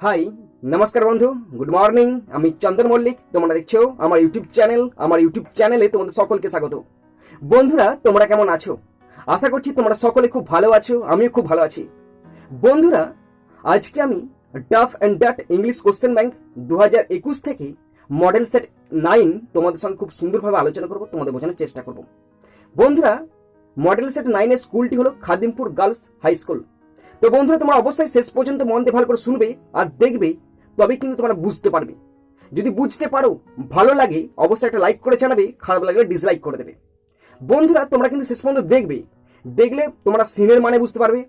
High নমস্কার বন্ধু, good morning. আমি চন্দন মল্লিক। তোমরা দেখছো আমার ইউটিউব চ্যানেল। আমার ইউটিউব চ্যানেলে তোমাদের সকলকে স্বাগত। বন্ধুরা, তোমরা কেমন আছো? আশা করছি তোমরা সকলে খুব ভালো আছো, আমিও খুব ভালো আছি। বন্ধুরা, আজকে আমি Duff and Dutt English question bank 2021 থেকে মডেল সেট 9 তোমাদের সঙ্গে খুব সুন্দরভাবে আলোচনা করব, তোমাদের বোঝানোর চেষ্টা করব। বন্ধুরা, মডেল সেট 9 এর স্কুলটি হলো খাদিমপুর গার্লস হাই স্কুল। তো বন্ধুরা, তোমরা অবশ্যই শেষ পর্যন্ত মন দিয়ে ভালো করে শুনবে আর দেখবে, তবেই কিন্তু তোমরা বুঝতে পারবে। যদি বুঝতে পারো, ভালো লাগে, অবশ্যই একটা লাইক করে জানাবে, খারাপ লাগলে ডিসলাইক করে দেবে। বন্ধুরা, তোমরা কিন্তু শেষ পর্যন্ত দেখবে, দেখলে তোমরা সিনের মানে বুঝতে পারবে,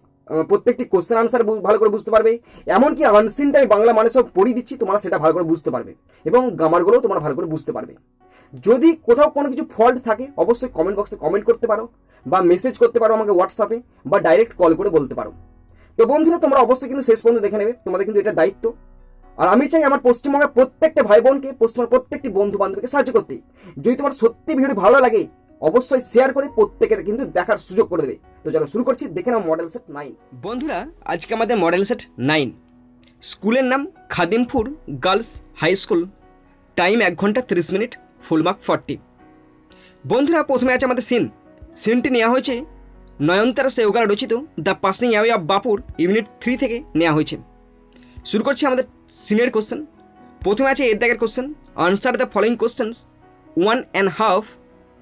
প্রত্যেকটি কোশ্চেন আনসার ভালো করে বুঝতে পারবে। এমনকি আনসিনটা আমি বাংলা মানে সব পড়িয়ে দিচ্ছি, তোমরা সেটা ভালো করে বুঝতে পারবে এবং গ্রামারগুলোও তোমরা ভালো করে বুঝতে পারবে। যদি কোথাও কোনো কিছু ফল্ট থাকে, অবশ্যই কমেন্ট বক্সে কমেন্ট করতে পারো বা মেসেজ করতে পারো আমাকে হোয়াটসঅ্যাপে, বা ডাইরেক্ট কল করে বলতে পারো। তো বন্ধুরা, তোমরা অবশ্যই কিন্তু শেষ পর্যন্ত দেখে নেবে, তোমাদের কিন্তু এটা দায়িত্ব। আর আমি চাই আমার পশ্চিমবঙ্গের প্রত্যেকটা ভাই বোনকে, পশ্চিমবঙ্গের প্রত্যেকটি বন্ধু বান্ধবকে সাহায্য করতে। যদি তোমার সত্যি ভিডিও ভালো লাগে, অবশ্যই শেয়ার করে প্রত্যেকের কিন্তু দেখার সুযোগ করে দেবে। তো চলো শুরু করছি, দেখে নাও মডেল সেট 9। বন্ধুরা, আজকে আমাদের মডেল সেট 9, স্কুলের নাম Khadimpur girls high school, time 1 ঘন্টা 30 মিনিট, ফুল মার্ক 40। বন্ধুরা, প্রথমে আছে আমাদের সিনটি নেওয়া হয়েছে নয়নতারা সেওগাল রচিত দ্য পাসিং অ্যাওয়ে অফ বাপুর ইউনিট 3 থেকে নেওয়া হয়েছে। শুরু করছি আমাদের সিনের কোশ্চেন। প্রথমে আছে এর দাগের question, answer the following questions 1.5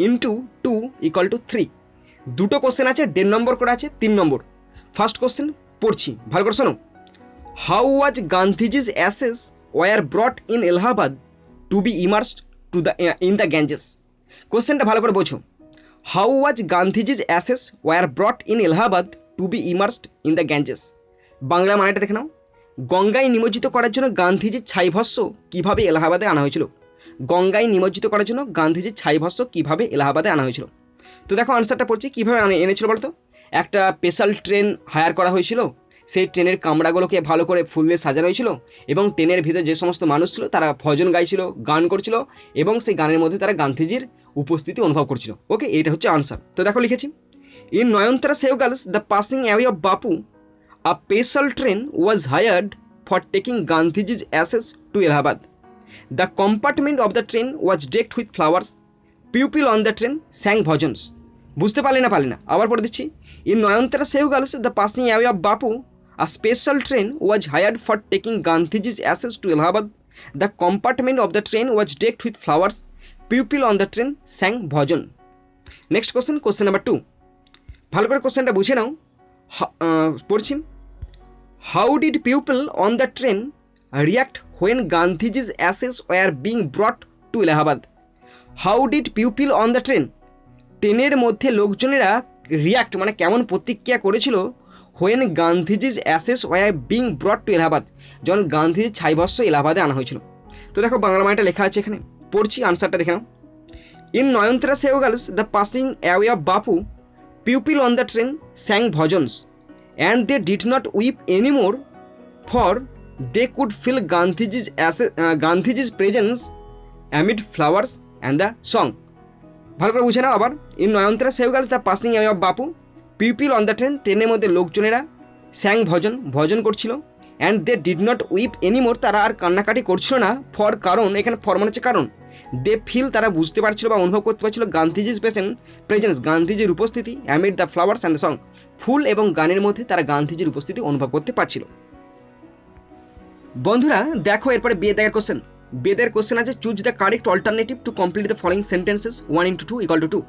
into 2 = 3। দুটো কোশ্চেন আছে, 1.5 নম্বর করে আছে, 3 নম্বর। ফার্স্ট কোশ্চেন পড়ছি, ভালো করে শোনো। How was Gandhiji's ashes were brought in Allahabad to be immersed in the Ganges. কোশ্চেনটা ভালো করে বোঝো। How was Gandhiji's ashes were brought in Allahabad to be immersed in the Ganges. Bangla মানেটা দেখে নাও। গঙ্গায় নিমজ্জিত করার জন্য গান্ধীজির ছাইভস্য কীভাবে এলাহাবাদে আনা হয়েছিল। গঙ্গায় নিমজ্জিত করার জন্য গান্ধীজির ছাইভস্য কীভাবে এলাহাবাদে আনা হয়েছিল। তো দেখো আনসারটা পড়ছি, কীভাবে এনেছিল বলতো। একটা স্পেশাল ট্রেন হায়ার করা হয়েছিল, সেই ট্রেনের কামরাগুলোকে ভালো করে ফুল দিয়ে সাজানো হয়েছিল এবং ট্রেনের ভিতরে যে সমস্ত মানুষ ছিল তারা ভজন গাইছিল, গান করছিল এবং সেই গানের মধ্যে তারা গান্ধীজির উপস্থিতি অনুভব করছিল। ওকে, এটা হচ্ছে আনসার। তো দেখো লিখেছি, in Nayantara Sahgal's the passing away of Bapu a special train was hired for taking Gandhiji's ashes to Allahabad. The compartment of the train was decked with flowers. Pupil on the train sang bhajans. বুঝতে পারলে না, আবার পড়ে দিচ্ছি। In Nayantara Sahgal's the passing away of Bapu a special train was hired for taking Gandhiji's ashes to Allahabad. The compartment of the train was decked with flowers. Pupil on the train sang bhajan. Next question, question number 2। ভালো করে কোশ্চেনটা বুঝে নাও, পড়ছি। How did people on the train react when Gandhiji's ashes were being brought to Allahabad. How did pupil on the train, ট্রেনের মধ্যে লোকজনেরা react মানে কেমন প্রতিক্রিয়া করেছিল, when Gandhiji's ashes were being brought to Allahabad, যখন গান্ধীজির ছাইভস্য এলাহাবাদে আনা হয়েছিল। তো দেখো বাংলা মানেটা লেখা আছে এখানে, পড়ছি, আনসারটা দেখে নাও। In Nayantara Sahgal's the passing away of Bapu people on the train sang bhajans and they did not weep anymore for they could feel Gandhiji's presence amid flowers and the song. ভালো করে বুঝে নাও আবার। In Nayantara Sahgal's the passing away of Bapu people on the train, ট্রেনের মধ্যে লোকজনেরা sang ভজন করছিল। And they did not weep anymore, তারা আর কান্নাকাটি করছিল না। ফর, কারণ, এখানে ফর মানে হচ্ছে কারণ। দে ফিল, তারা বুঝতে পারছিল বা অনুভব করতে পারছিল গান্ধীজিজ প্রেজেন্স, গান্ধীজির উপস্থিতি, amid the flowers and the song, ফুল এবং গানের মধ্যে তারা গান্ধীজির উপস্থিতি অনুভব করতে পারছিল। বন্ধুরা দেখো, এরপরে বেদের কোশ্চেন। বেদের কোশ্চেন আছে, choose the correct alternative to complete the following sentences 1 into 2 = 2।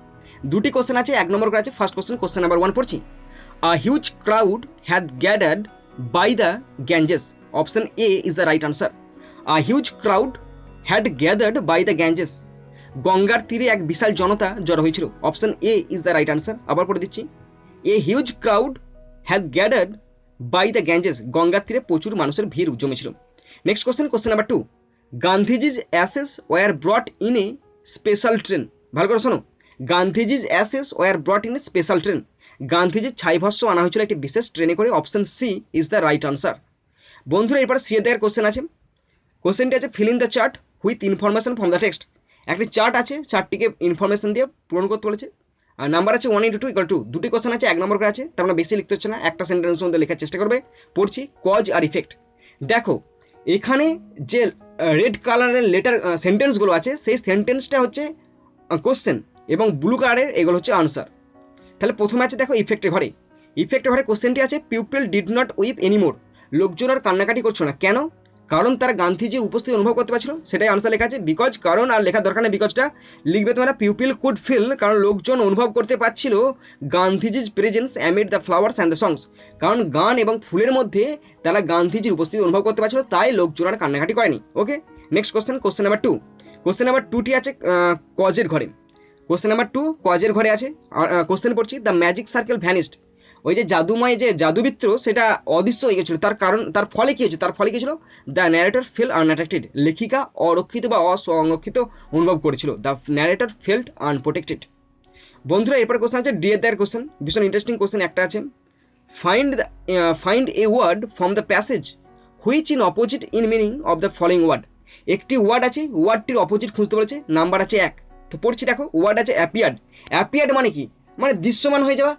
দুটি কোশ্চেন আছে, 1 নম্বর করে আছে। ফার্স্ট কোশ্চেন, কোশ্চেন নাম্বার 1 পড়ছি। A huge crowd had gathered by the Ganges. Option A is the right answer. A huge crowd had gathered by the Ganges, গঙ্গার তীরে এক বিশাল জনতা জড়ো হয়েছিল। Option A is the right answer. আবার পড়ে দিচ্ছি, a huge crowd had gathered by the Ganges, গঙ্গার তীরে প্রচুর মানুষের ভিড় জমেছিল। Next question, question number 2। Gandhiji's ashes were brought in a special train. ভালো করে শোনো, Gandhiji's ashes were brought in a special train, গান্ধীজির ছাইভস্য আনা হয়েছিল একটি বিশেষ ট্রেনে করে। Option C is the right answer. বন্ধুরা, এরপরে সি এর কোশ্চেন আছে। কোশ্চেনটি আছে, fill in the chart with information from the text. একটি চার্ট আছে, চার্টটিকে ইনফরমেশন দিয়ে পূরণ করতে বলেছে। আর নাম্বার আছে 1 into 2 = 2। দুটি কোশ্চেন আছে, 1 নম্বর করে আছে, তার মানে বেশি লিখতে হচ্ছে না, একটা সেন্টেন্সের মধ্যে লেখার চেষ্টা করবে। পড়ছি, কজ আর ইফেক্ট। দেখো, এখানে যে রেড কালারের লেটার সেন্টেন্সগুলো আছে সেই সেন্টেন্সটা হচ্ছে কোশ্চেন এবং ব্লু কালারের এগুলো হচ্ছে আনসার। তাহলে প্রথমে আছে দেখো ইফেক্টের ঘরে। ইফেক্টের ঘরে কোশ্চেনটি আছে people did not weep anymore, লোকজন আর কান্নাকাটি করছো না কেন? কারণ তারা গান্ধীজির উপস্থিতি অনুভব করতে পারছিল, সেটাই আনসার লেখা আছে। বিকজ কারণ, আর লেখার দরকার নেই বিকজটা, লিখবে তোমরা পিপল কুড ফিল, কারণ লোকজন অনুভব করতে পারছিল গান্ধীজির presence amid the flowers and the songs, কারণ গান এবং ফুলের মধ্যে তারা গান্ধীজির উপস্থিতি অনুভব করতে পারছিল, তাই লোকজন আর কান্নাকাটি করেনি। Okay, next question, question number 2। Question number 2টি আছে কজের ঘরে। কোশ্চেন নাম্বার 2 কজের ঘরে আছে। কোশ্চেন পড়ছি, দ্য ম্যাজিক সার্কেল ভ্যানিস্ট, ওই যে জাদুময় যে জাদুবৃত্ত সেটা অদৃশ্য হয়ে গেছিলো, তার কারণ তার ফলে কী হয়েছে? তার ফলে কী ছিল? দ্য ন্যারেটর ফেল আনপ্রোটেক্টেড, লেখিকা অরক্ষিত বা অসংরক্ষিত অনুভব করেছিল। The narrator felt unprotected. বন্ধুরা এরপরে কোশ্চেন আছে ডিএর দায়ের কোশ্চেন, ভীষণ ইন্টারেস্টিং কোশ্চেন একটা আছে। Find a word from the passage which in opposite in meaning of the following word. একটি ওয়ার্ড আছে, ওয়ার্ডটির অপোজিট খুঁজতে বলেছে, নাম্বার আছে 1। তো পড়ছি দেখো, ওয়ার্ড আছে অ্যাপিয়ার্ড। অ্যাপিয়ার্ড মানে কি? মানে দৃশ্যমান হয়ে যাওয়া,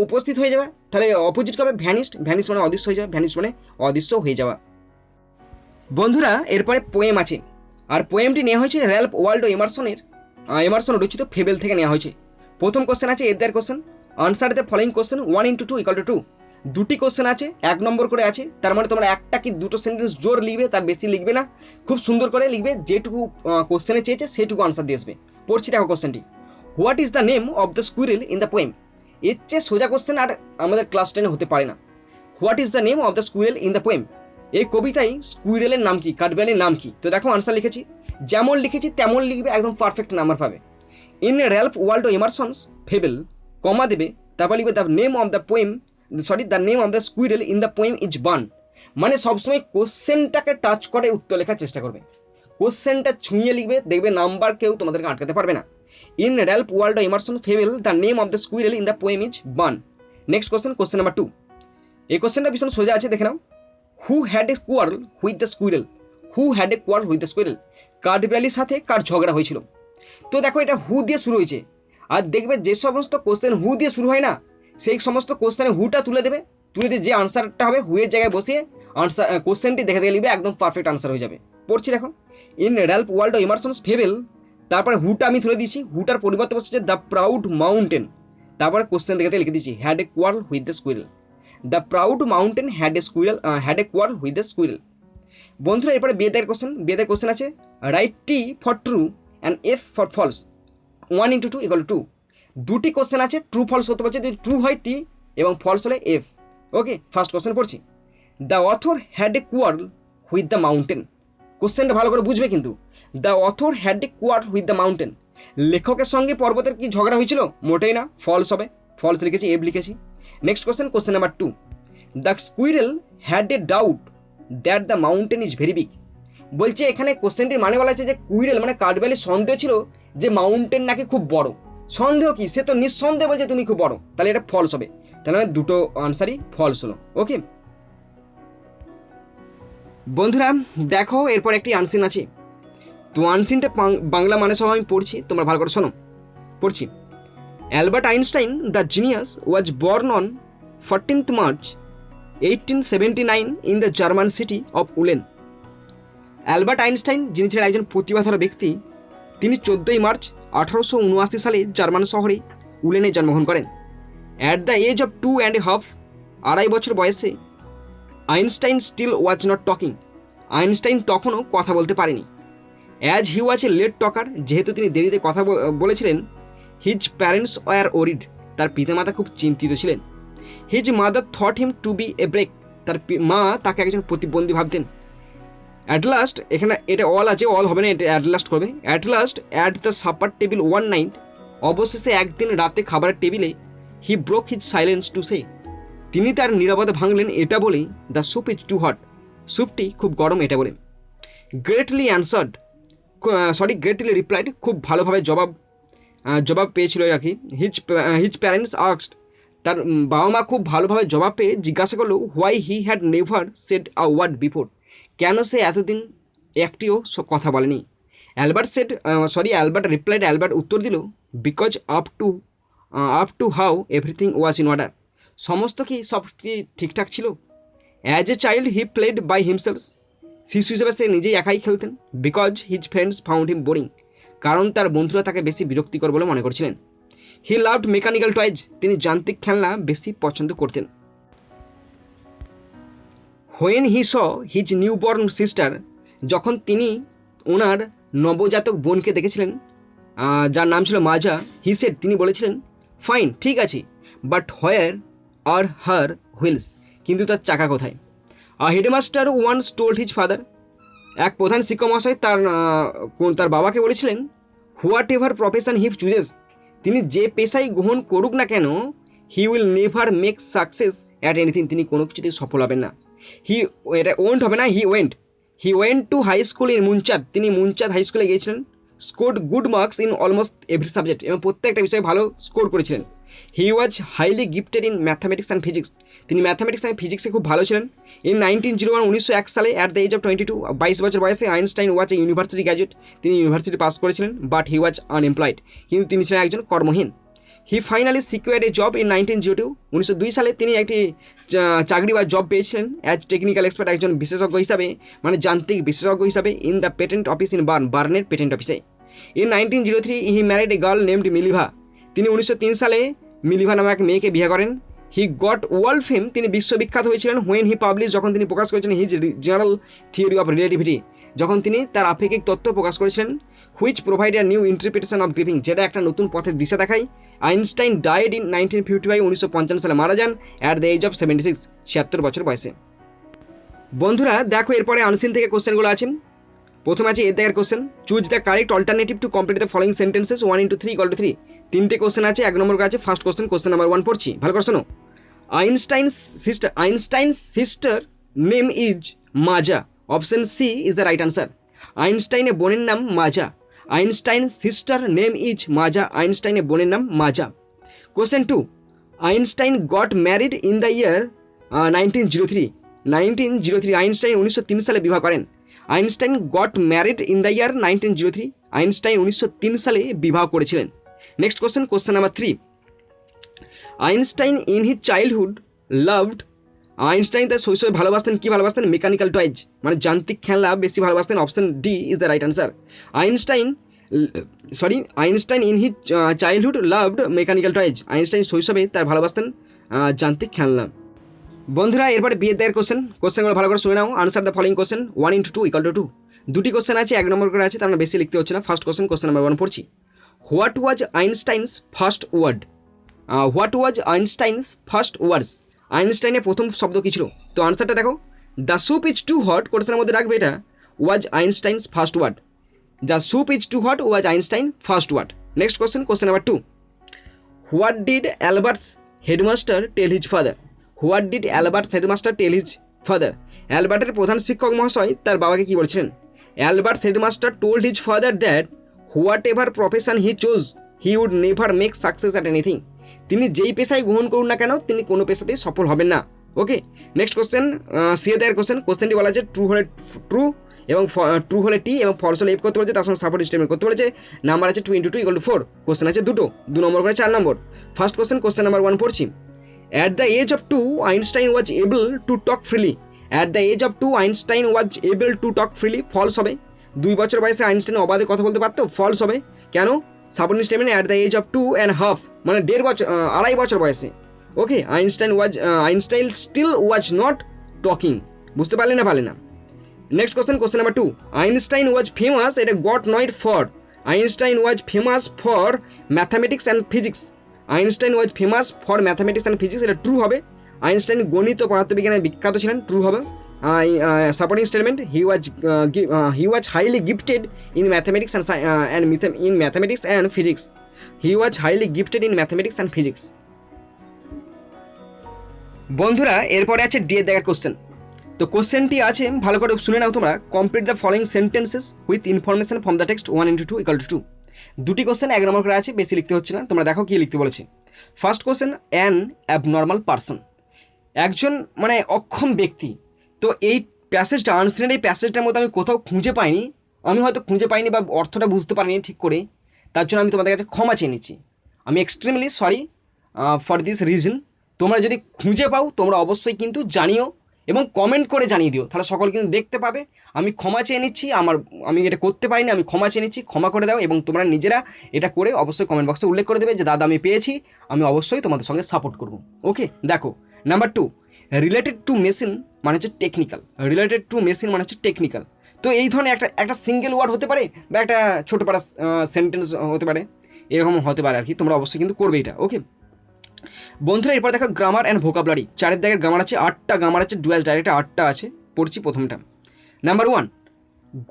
উপস্থিত হয়ে যাওয়া। তাহলে অপোজিট কবে? ভ্যানিস্ট। ভ্যানিস্ট মানে অদৃশ্য হয়ে যাওয়া, ভ্যানিস্ট মানে অদৃশ্য হয়ে যাওয়া। বন্ধুরা এরপরে পোয়েম আছে, আর পোয়েমটি নেওয়া হয়েছে র্যালফ ওয়াল্ডো এমারসন রচিত ফেবেল থেকে নেওয়া হয়েছে। প্রথম কোশ্চেন আছে এর দেয়ার question, answer the following question 1 × 2 = 2। দুটি কোশ্চেন আছে, 1 নম্বর করে আছে, তার মানে তোমরা একটা কি দুটো সেন্টেন্স জোর লিখবে, তার বেশি লিখবে না, খুব সুন্দর করে লিখবে, যেটুকু কোশ্চেনে চেয়েছে সেটুকু আনসার দিয়ে আসবে। পড়ছি দেখো কোশ্চেনটি, what is the name of the squirrel in the poem. এর চেয়ে সোজা কোশ্চেন আর আমাদের ক্লাস 10 হতে পারে না। What is the name of the squirrel in the poem, এই কবিতায় স্কুইরেলের নাম কি, কাঠবিড়ালির নাম কি? তো দেখো আনসার লিখেছি, যেমন লিখেছি তেমন লিখবে, একদম পারফেক্ট নাম্বার পাবে। In Ralph Waldo Emerson's fable, comma দেবে, তারপর লিখবে the name of the poem, the name of the squirrel in the poem is Bun. মানে সবসময় কোশ্চেনটাকে টাচ করে উত্তর লেখার চেষ্টা করবে, কোশ্চেনটা ছুঁয়ে লিখবে, দেখবে নাম্বার কেউ তোমাদেরকে আটকাতে পারবে না। In Ralph Waldo Emerson fable the name of the squirrel in the poem is Bun. Next question, question number 2। এই কোশ্চেনটা ভীষণ সোজা আছে, দেখে নাও। Who had a quarrel with the squirrel, who had a quarrel with the squirrel, কাঠবিড়ালির সাথে কার ঝগড়া হয়েছিল? তো দেখো এটা হু দিয়ে শুরু হয়েছে, আর দেখবে যে সমস্ত কোশ্চেন হু দিয়ে শুরু হয় না, সেই সমস্ত কোশ্চেনে হুটা তুলে দেবে, তুলে দিয়ে যে আনসারটা হবে হুয়ের জায়গায় বসিয়ে আনসার কোশ্চেনটি দেখে দেখে লিখবে, একদম পারফেক্ট আনসার হয়ে যাবে। পড়ছি দেখো, in Ralph Waldo Emerson's fable, তারপরে হুটা আমি তুলে দিয়েছি, হুটার পরিবর্তে বসেছে দ্য প্রাউড মাউন্টেন, তারপরে কোশ্চেন দেখে লিখে দিয়েছি had a quarrel with the squirrel, the proud mountain had a quarrel with the squirrel. বন্ধুরা এরপরে বিয়েদের কোশ্চেন আছে, write T for true and F for false 1 × 2 = 2। দুটি কোশ্চেন আছে, ট্রু ফলস হতে পারছে, যদি ট্রু হয় টি এবং ফলস হলে এফ। ওকে, ফার্স্ট কোশ্চেন পড়ছি, the author had a quarrel with the mountain. কোশ্চেনটা ভালো করে বুঝবে কিন্তু, the author had a quarrel with the mountain, লেখকের সঙ্গে পর্বতের কি ঝগড়া হয়েছিল? মোটেই না, ফলস হবে, ফলস লিখেছি, এফ লিখেছি। Next question, question number 2, the squirrel had a doubt that the mountain is very big. বলছে এখানে কোশ্চেনটির মানে বলা আছে যে কুইরেল মানে কাঠবিড়ালির সন্দেহ ছিল যে মাউন্টেন নাকি খুব বড়। সন্দেহ কি, সে তো নিঃসন্দেহে বলছে তুমি খুব বড়, তাহলে এটা ফলস হবে, তাহলে দুটো আনসারই ফলস হলো। ওকে বন্ধুরা দেখো এরপর একটি আনসিন আছে, তো আনসিনটা বাংলা মানে সব আমি পড়ছি, তোমরা ভালো করে শোনো। পড়ছি, Albert Einstein the genius was born on 14th March 1879 in the German city of woollen. Albert Einstein যিনি ছিলেন একজন প্রতিভাধর ব্যক্তি, তিনি 14ই মার্চ 1879 সালে জার্মান শহরে উলেনে জন্মগ্রহণ করেন। অ্যাট দ্য এজ অফ 2.5, 2.5 বছর বয়সে, Einstein still was not talking, Einstein তখনও কথা বলতে পারেনি। As he was a late talker, যেহেতু তিনি দেরিতে কথা বলেছিলেন, হিজ প্যারেন্টস ওয়ার ওরিড, তার পিতামাতা খুব চিন্তিত ছিলেন। His mother thought him to be a break, তার মা তাকে একজন প্রতিবন্ধী ভাবতেন। অ্যাট লাস্ট, এখানে এটা অল আছে, অল হবে না, এটা অ্যাট লাস্ট করবে। At last at the supper table one night, অবশেষে একদিন রাতে খাবারের টেবিলে, he broke his silence to say, তিনি তার নীরবতা ভাঙলেন এটা বলেই, the soup is too hot, স্যুপটি খুব গরম এটা বলে। গ্রেটলি রিপ্লাইড, খুব ভালোভাবে জবাব পেয়েছিল আর কি। হিজ প্যারেন্টস আস্কড, তার বাবা মা খুব ভালোভাবে জবাব পেয়ে জিজ্ঞাসা করলো, why he had never said a word before, কেন সে এতদিন একটিও কথা বলেনি। অ্যালবার্ট রিপ্লাইড, অ্যালবার্ট উত্তর দিল, because up to now everything was in order, সমস্ত কি সব ঠিকঠাক ছিল। As a child he played by himself, শিশু হিসেবে সে নিজেই একাই খেলতেন, because his friends found him boring, কারণ তার বন্ধুরা তাকে বেশি বিরক্তিকর বলে মনে করছিলেন। হি লাভড মেকানিক্যাল টয়েজ, তিনি যান্ত্রিক খেলনা বেশি পছন্দ করতেন। When he saw his newborn sister, যখন তিনি ওনার নবজাতক বোনকে দেখেছিলেন যার নাম ছিল মাজা, হি সেড, তিনি বলেছিলেন, ফাইন, ঠিক আছে, but where R her wheels, কিন্তু তার চাকা কোথায়? Headmaster once told his father, এক প্রধান শিক্ষক মহাশয় তার বাবাকে বলেছিলেন, whatever profession he chooses, তিনি যে পেশাই গ্রহণ করুক না কেন, he will never make success at anything, তিনি কোনো কিছুতেই সফল হবেন না। এটা ওয়েন্ট হবে না, he went to high school in Munich, তিনি মুনচাঁদ হাই স্কুলে গিয়েছিলেন। Scored good marks in almost every subject, এবং প্রত্যেকটা বিষয়ে ভালো স্কোর করেছিলেন। He was highly gifted in mathematics and physics, তিনি ম্যাথামেটিক্স অ্যান্ড ফিজিক্সে খুব ভালো ছিলেন। ইন 1901, 1901 সালে অ্যাট দ্য এজ অফ 22, 22 বছর বয়সে Einstein was a university graduate, তিনি ইউনিভার্সিটি পাস করেছিলেন, বাট হি ওয়াজ আনএমপ্লয়েড, কিন্তু তিনি ছিলেন একজন কর্মহীন। He finally secured a job in 1902, 1902 সালে তিনি একটি চাকরি বা জব পেয়েছিলেন অ্যাজ টেকনিক্যাল এক্সপার্ট, একজন বিশেষজ্ঞ হিসাবে, মানে যান্ত্রিক বিশেষজ্ঞ হিসাবে, in the patent office in বার্নের পেটেন্ট অফিসে। In 1903 he married a girl named Mileva, তিনি 1903 সালে মিলিভা নামে এক মেয়েকে বিয়ে করেন। হি গট ওয়ার্ল্ড ফেম, তিনি বিশ্ববিখ্যাত হয়েছিলেন। হোয়েন হি পাবলিশ, যখন তিনি প্রকাশ করেছিলেন his general theory of relativity, যখন তিনি তার আপেক্ষিক তত্ত্ব প্রকাশ করেছিলেন। Which provide a new interpretation of grieving, যেটা একটা নতুন পথের দিশা দেখায়। আইনস্টাইন ডায়েড ইন 1955, 1955 সালে মারা যান অ্যাট দ্য এজ অফ 76, 76 বছর বয়সে। বন্ধুরা দেখো, এরপরে আনসিন থেকে কোশ্চেনগুলো আছে। প্রথম আছে এর দাগের question, choose the correct alternative to complete the following sentences 1 into 3 = 3। তিনটে কোশ্চেন আছে, 1 নম্বর আছে। ফার্স্ট কোশ্চেন নাম্বার 1 পড়ছি, ভালো করে শোনো। Einstein sister name is Maja, option C is the right answer. আইনস্টাইনের বোনের নাম মাজা, আইনস্টাইন সিস্টার নেম ইজ মাজা, আইনস্টাইনের বোনের নাম Maja. Question 2, Einstein got married in the year 1903, 1903 Einstein 1903 সালে বিবাহ করেন। Einstein got married in the year 1903, Einstein 1903 সালে বিবাহ করেছিলেন। Next question number 3, Einstein in his childhood loved, Einstein তার শৈশবে ভালোবাসতেন, কি ভালোবাসতেন? মেকানিক্যাল টয়েজ, মানে যান্ত্রিক খেলনা বেশি ভালোবাসতেন, option D is the right answer. Einstein in his childhood loved mechanical toys, Einstein শৈশবে তার ভালোবাসতেন যান্ত্রিক খেলনা। বন্ধুরা এরপরে বিয়ের দায়ের কোশ্চেনগুলো ভালো করে শুনে নাও। Answer the following question 1 into 2 = 2। দুটি কোশ্চেন আছে, 1 নম্বর করে আছে, তার মানে বেশি লিখতে হচ্ছে না। ফার্স্ট কোশ্চেন নাম্বার 1 পড়ছি। What was Einstein's first word? What was Einstein's first words? আইনস্টাইনের প্রথম শব্দ কী ছিল? তো আনসারটা দেখো, the soup is too hot, কোশ্চেনের মধ্যে রাখবে এটা, was Einstein's first word. The soup is too hot was Einstein first word. Next question number 2, what did Albert's headmaster tell his father? What did Albert's headmaster tell his father? অ্যালবার্টের প্রধান শিক্ষক মহাশয় তার বাবাকে কী বলছিলেন? অ্যালবার্টস headmaster told his father that whatever profession he choose he would never make success at anything, তিনি যেই পেশায় গ্রহণ করুন না কেন তিনি কোনো পেশাতেই সফল হবেন না। ওকে, নেক্সট সি এর দায়ের কোশ্চেনটি বলা আছে ট্রু হলে ট্রু এবং ট্রু হলে টি এবং ফলস হলে এফ করতে বলেছে, তার সঙ্গে সাপোর্ট স্টেটমেন্ট করতে বলেছে। নাম্বার আছে 2 into 2 = 4। কোশ্চেন আছে 2 নম্বর করে 4 নম্বর। ফার্স্ট কোশ্চেন নাম্বার 1 পড়ছি। At the age of 2 Einstein was able to talk freely, at the age of 2 Einstein was able to talk freely, false হবে। 2 বছর বয়সে আইনস্টাইন অবাধে কথা বলতে পারতো, ফলস হবে। কেন? Supporting statement at the age of 2.5, মানে 2.5 বছর বয়সে। Okay, Einstein still was not talking, বুঝতে পারলে না? Next question number 2, Einstein was famous, এটা got not for, Einstein was famous for mathematics and physics, Einstein was famous for mathematics and physics, এটা true হবে। আইনস্টাইন গণিত ও পদার্থবিজ্ঞানে বিখ্যাত ছিলেন, ট্রু হবে। Supporting statement he was highly gifted in mathematics and physics, he was highly gifted in mathematics and physics. বন্ধুরা এরপরে আছে ডি এর দাগের কোশ্চেন। তো কোশ্চেনটি আছে, ভালো করে শুনে নাও তোমরা। Complete the following sentences with information from the text 1 into 2 = 2। দুটি কোশ্চেন 1 নম্বর করে আছে, বেশি লিখতে হচ্ছে না, তোমরা দেখো কী লিখতে বলেছে। First question, an abnormal person, একজন মানে অক্ষম ব্যক্তি। তো এই প্যাসেজটা আনসিনের এই প্যাসেজটার মধ্যে আমি কোথাও খুঁজে পাইনি, আমি হয়তো খুঁজে পাইনি বা অর্থটা বুঝতে পারিনি ঠিক করে, তার জন্য আমি তোমাদের কাছে ক্ষমা চেয়ে নিচ্ছি। আমি extremely sorry for this reason. তোমরা যদি খুঁজে পাও তোমরা অবশ্যই কিন্তু জানিও এবং কমেন্ট করে জানিয়ে দিও, তাহলে সকল কিন্তু দেখতে পাবে। আমি ক্ষমা চেয়ে নিচ্ছি, আমি এটা করতে পারিনি, আমি ক্ষমা চেয়ে নিচ্ছি, ক্ষমা করে দাও। এবং তোমরা নিজেরা এটা করে অবশ্যই কমেন্ট বক্সে উল্লেখ করে দেবে যে দাদা আমি পেয়েছি, আমি অবশ্যই তোমাদের সঙ্গে সাপোর্ট করব। ওকে, দেখো নাম্বার 2, রিলেটেড টু মেশিন মানে হচ্ছে টেকনিক্যাল। রিলেটেড টু মেশিন মানে হচ্ছে টেকনিক্যাল। তো এই ধরনের একটা সিঙ্গেল ওয়ার্ড হতে পারে বা একটা ছোটো পারা সেন্টেন্স হতে পারে, এরকম হতে পারে আর কি। তোমরা অবশ্যই কিন্তু করবে এটা। ওকে বন্ধুরা, এরপর দেখো গ্রামার অ্যান্ড ভোকাবুলারি। 4 দাগের গ্রামার আছে, 8টা গ্রামার আছে, ডুয়াল ডাইরেক্টে 8টা আছে। পড়ছি প্রথমটা। Number 1,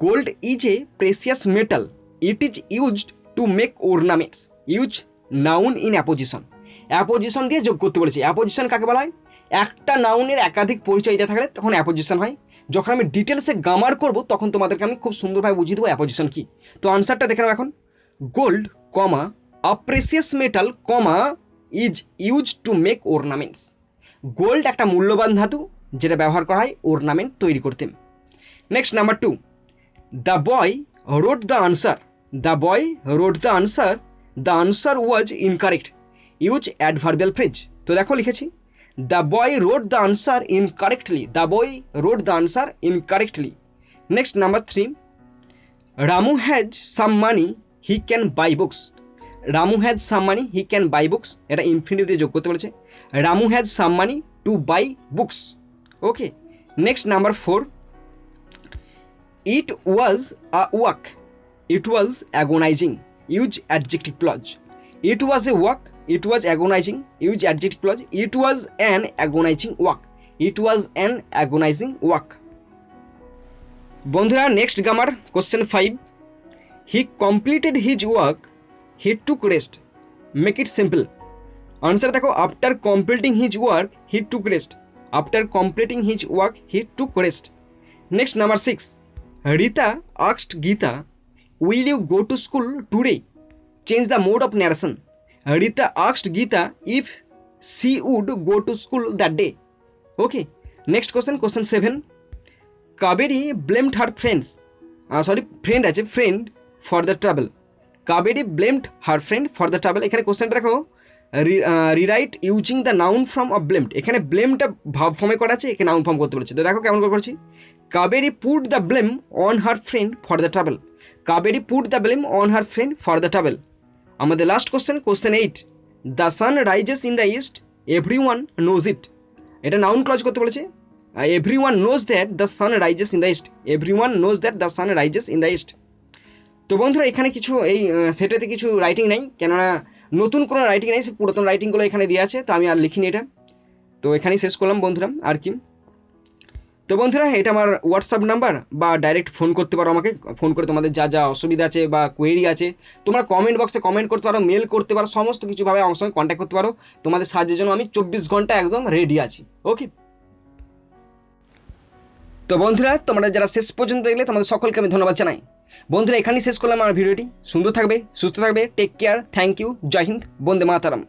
gold is a precious metal, it is used to make ornaments. Use noun in apposition. Apposition দিয়ে যোগ করতে বলেছি। অ্যাপোজিশন কাকে বলা হয়? একটা নাউনের একাধিক পরিচয় দিয়ে থাকলে তখন অ্যাপোজিশন হয়। যখন আমি ডিটেলসে গ্রামার করব তখন তোমাদেরকে আমি খুব সুন্দরভাবে বুঝিয়ে দেবো অ্যাপোজিশন কী। তো আনসারটা দেখে নাও এখন। Gold comma a precious metal comma is use to make ornaments. Gold একটা মূল্যবান ধাতু যেটা ব্যবহার করা হয় অর্নামেন্ট তৈরি করতে। Next number 2, the boy rode the answer. The boy rode the answer, the answer was incorrect, use adverbial phrase. তো দেখো লিখেছি, the boy rode the answer incorrectly. The boy rode the answer incorrectly. Next number 3, Ramu has some money he can buy books. Ramu has some money he can buy books, এটা infinitive দিয়ে যোগ করতে বলেছে। Ramu has some money to buy books. Okay next number 4, it was a walk, it was agonizing, use adjective clause. It was a walk, it was agonizing, use adjective clause. It was an agonizing walk, it was an agonizing walk. বন্ধুরা next grammar question 5, he completed his work, he took rest, make it simple. Answer দেখো, after completing his work he took rest. After completing his work he took rest. Next number 6, Rita asked Gita, will you go to school today, change the mode of narration. Rita asked Gita if she would go to school that day. Okay next question, question 7, Kaberi blamed her friends, friend আছে, friend for the travel. Kaberi blamed her friend for the travel. এখানে কোশ্চেনটা দেখো, rewrite using the noun form of blamed. এখানে ব্লেমটা ভাব ফর্মে করা আছে, এখানে নাউন ফর্ম করতে বলেছে। তো দেখো কেমন করে করছি, Kaberi put the blame on her friend for the travel. Kaberi put the blame on her friend for the travel. আমাদের last question, question 8, the sun rises in the east, everyone knows it. এটা noun clause করতে বলেছে। Everyone knows that the sun rises in the east, everyone knows that the sun rises in the east. তো বন্ধুরা এখানে কিছু এই সেটাতে কিছু রাইটিং নেই, কেননা নতুন কোনো রাইটিং নেই, সে পুরাতন রাইটিংগুলো এখানে দেওয়া আছে, তো আমি আর লিখিনি এটা। তো এখানেই শেষ করলাম বন্ধুরা, আর কি। তো বন্ধুরা এটা আমার হোয়াটসঅ্যাপ নাম্বার, বা ডাইরেক্ট ফোন করতে পারো আমাকে। ফোন করে তোমাদের যা যা অসুবিধা আছে বা কোয়েরি আছে তোমরা কমেন্ট বক্সে কমেন্ট করতে পারো, মেল করতে পারো, সমস্ত কিছুভাবে আমার সঙ্গে কন্ট্যাক্ট করতে পারো। তোমাদের সাহায্যের জন্য আমি 24 ঘন্টা একদম রেডি আছি। ওকে তো বন্ধুরা তোমরা যারা শেষ পর্যন্ত দেখলে তোমাদের সকলকে আমি ধন্যবাদ জানাই। বন্ধুরা এখানেই শেষ করলাম আমার ভিডিওটি। সুন্দর থাকবে, সুস্থ থাকবে, টেক কেয়ার, থ্যাংক ইউ, জয় হিন্দ, বন্দে মাতারাম।